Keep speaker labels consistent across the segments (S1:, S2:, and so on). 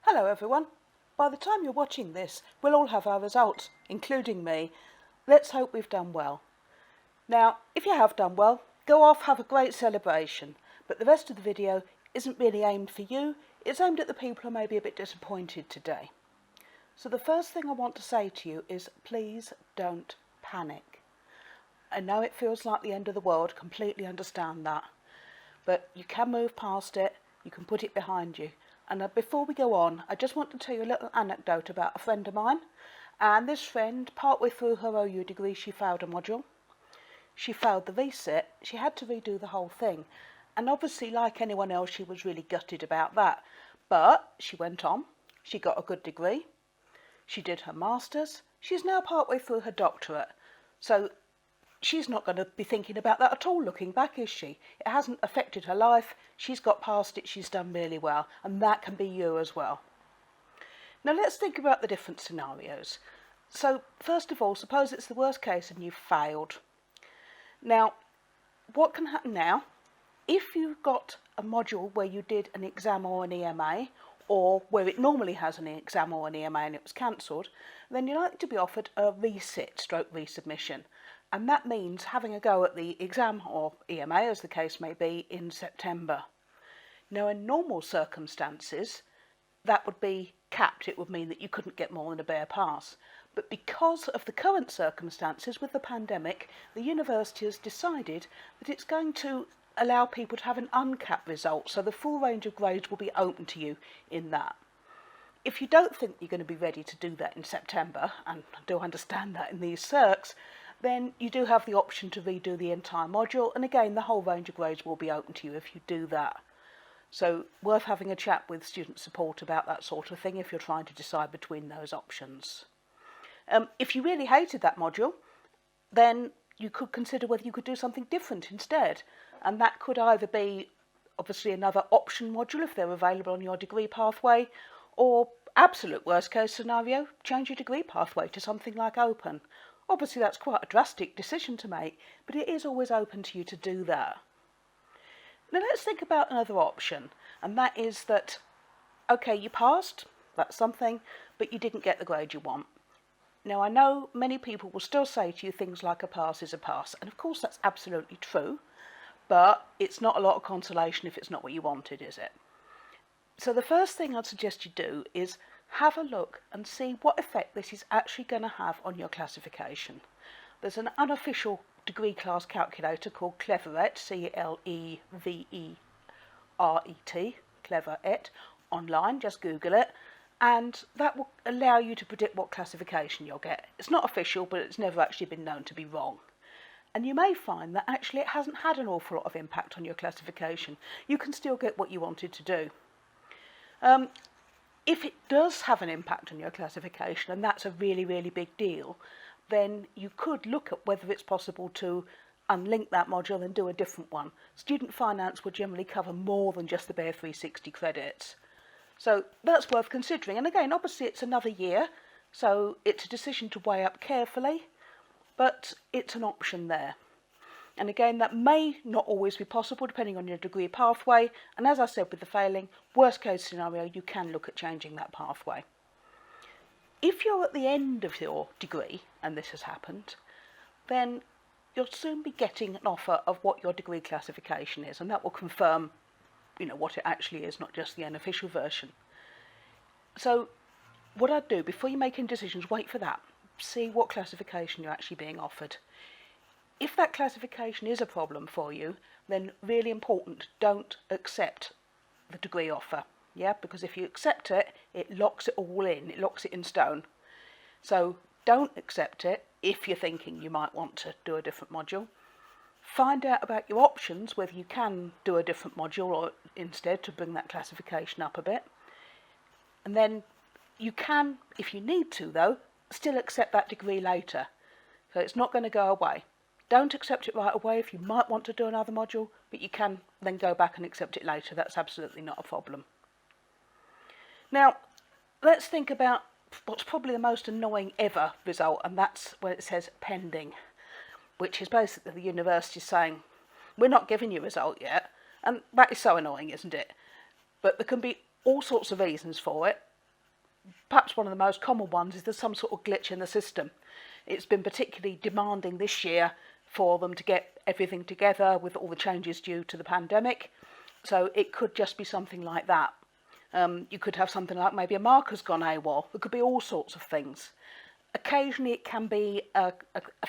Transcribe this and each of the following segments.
S1: Hello everyone. By the time you're watching this, we'll all have our results, including me. Let's hope we've done well. Now, if you have done well, go off, have a great celebration. But the rest of the video isn't really aimed for you, it's aimed at the people who may be a bit disappointed today. So the first thing I want to say to you is please don't panic. I know it feels like the end of the world, completely understand that. But you can move past it, you can put it behind you. And before we go on, I just want to tell you a little anecdote about a friend of mine. And this friend, partway through her OU degree, she failed a module. She failed the resit. She had to redo the whole thing. And obviously, like anyone else, she was really gutted about that. But she went on. She got a good degree. She did her master's. She's now partway through her doctorate. So she's not going to be thinking about that at all looking back, is she? It hasn't affected her life. She's got past it. She's done really well. And that can be you as well. Now let's think about the different scenarios. So first of all, suppose it's the worst case and you've failed. Now, what can happen now? If you've got a module where you did an exam or an EMA, or where it normally has an exam or an EMA and it was cancelled, then you're likely to be offered a resit stroke resubmission. And that means having a go at the exam or EMA, as the case may be, in September. Now, in normal circumstances, that would be capped. It would mean that you couldn't get more than a bare pass. But because of the current circumstances with the pandemic, the university has decided that it's going to allow people to have an uncapped result, so the full range of grades will be open to you in that. If you don't think you're going to be ready to do that in September, and I do understand that in these circs, then you do have the option to redo the entire module, and again the whole range of grades will be open to you if you do that. So worth having a chat with student support about that sort of thing if you're trying to decide between those options. If you really hated that module, then you could consider whether you could do something different instead, and that could either be obviously another option module if they're available on your degree pathway, or absolute worst case scenario, change your degree pathway to something like open. Obviously that's quite a drastic decision to make, but it is always open to you to do that. Now let's think about another option, and that is that, okay, you passed, that's something, but you didn't get the grade you want. Now I know many people will still say to you things like a pass is a pass, and of course that's absolutely true, but it's not a lot of consolation if it's not what you wanted, is it? So the first thing I'd suggest you do is have a look and see what effect this is actually going to have on your classification. There's an unofficial degree class calculator called Cleveret, C-L-E-V-E-R-E-T, Cleveret, online, just Google it, and that will allow you to predict what classification you'll get. It's not official, but it's never actually been known to be wrong. And you may find that actually it hasn't had an awful lot of impact on your classification. You can still get what you wanted to do. If it does have an impact on your classification, and that's a really, really big deal, then you could look at whether it's possible to unlink that module and do a different one. Student finance would generally cover more than just the bare 360 credits. So that's worth considering. And again, obviously it's another year, so it's a decision to weigh up carefully, but it's an option there. And again, that may not always be possible depending on your degree pathway. And as I said with the failing, worst case scenario, you can look at changing that pathway. If you're at the end of your degree, and this has happened, then you'll soon be getting an offer of what your degree classification is, and that will confirm, what it actually is, not just the unofficial version. So what I'd do before you make any decisions, wait for that. See what classification you're actually being offered. If that classification is a problem for you, then really important, don't accept the degree offer. Yeah, because if you accept it, it locks it all in, it locks it in stone. So don't accept it if you're thinking you might want to do a different module. Find out about your options, whether you can do a different module or instead to bring that classification up a bit. And then you can, if you need to though, still accept that degree later. So it's not going to go away. Don't accept it right away if you might want to do another module, but you can then go back and accept it later. That's absolutely not a problem. Now, let's think about what's probably the most annoying ever result, and that's when it says pending, which is basically the university saying, we're not giving you a result yet, and that is so annoying, isn't it? But there can be all sorts of reasons for it. perhaps one of the most common ones is there's some sort of glitch in the system. It's been particularly demanding this year for them to get everything together with all the changes due to the pandemic. So it could just be something like that. You could have something like maybe a marker's gone AWOL. It could be all sorts of things. Occasionally it can be a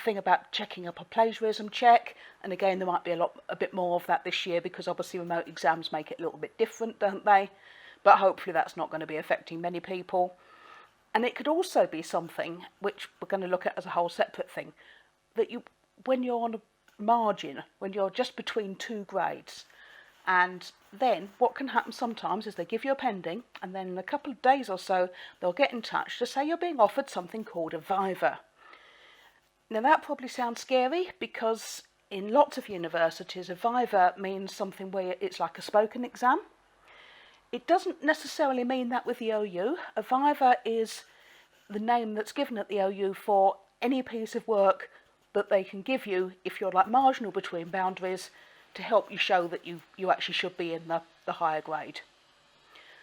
S1: thing about checking up a plagiarism check, and again there might be a bit more of that this year because obviously remote exams make it a little bit different, don't they? But hopefully that's not going to be affecting many people. And it could also be something, which we're going to look at as a whole separate thing, that when you're on a margin, when you're just between two grades, and then what can happen sometimes is they give you a pending, and then in a couple of days or so they'll get in touch to say you're being offered something called a viva. Now that probably sounds scary because in lots of universities a viva means something where it's like a spoken exam. It doesn't necessarily mean that with the OU. A viva is the name that's given at the OU for any piece of work that they can give you if you're like marginal between boundaries, to help you show that you actually should be in the higher grade.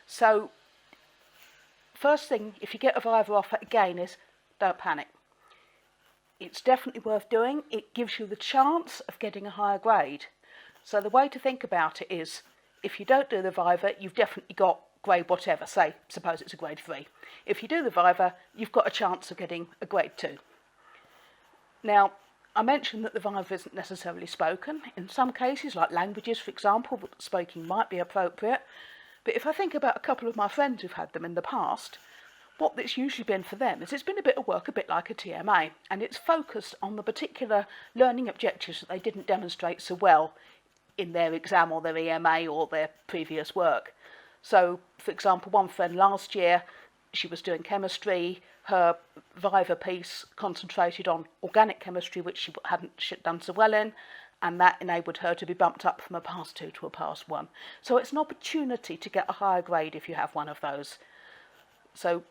S1: So first thing, if you get a viva offer again, is don't panic. It's definitely worth doing. It gives you the chance of getting a higher grade. So the way to think about it is, if you don't do the viva, you've definitely got grade whatever, suppose it's a grade 3. If you do the viva, you've got a chance of getting a grade 2. Now, I mentioned that the viva isn't necessarily spoken. In some cases, like languages, for example, speaking might be appropriate. But if I think about a couple of my friends who've had them in the past, what it's usually been for them is it's been a bit of work, a bit like a TMA, and it's focused on the particular learning objectives that they didn't demonstrate so well in their exam or their EMA or their previous work. So, for example, one friend last year, she was doing chemistry. Her viva piece concentrated on organic chemistry, which she hadn't done so well in, and that enabled her to be bumped up from a pass 2 to a pass 1. So it's an opportunity to get a higher grade if you have one of those. So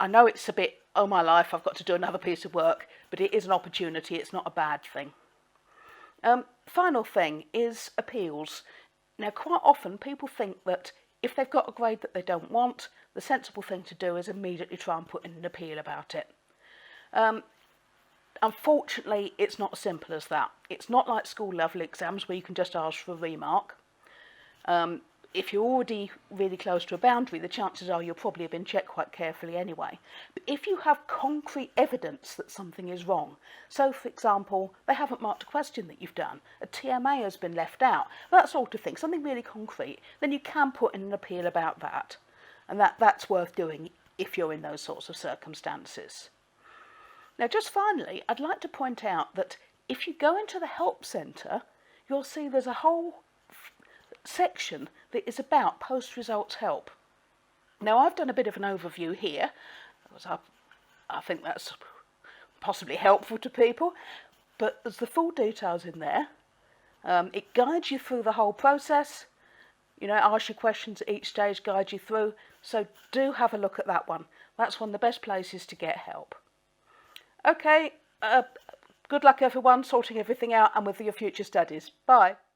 S1: I know it's a bit, oh my life, I've got to do another piece of work, but it is an opportunity, it's not a bad thing. Final thing is appeals. Now, quite often people think that if they've got a grade that they don't want, the sensible thing to do is immediately try and put in an appeal about it. Unfortunately, it's not as simple as that. It's not like school level exams where you can just ask for a remark. If you're already really close to a boundary, the chances are you'll probably have been checked quite carefully anyway. But if you have concrete evidence that something is wrong, so for example, they haven't marked a question that you've done, a TMA has been left out, that sort of thing, something really concrete, then you can put in an appeal about that. And that's worth doing if you're in those sorts of circumstances. Now, just finally, I'd like to point out that if you go into the help centre, you'll see there's a whole section that is about post-results help. Now, I've done a bit of an overview here, because I think that's possibly helpful to people, but there's the full details in there. It guides you through the whole process, asks you questions at each stage, guides you through, so do have a look at that one. That's one of the best places to get help. Okay, good luck everyone sorting everything out and with your future studies. Bye.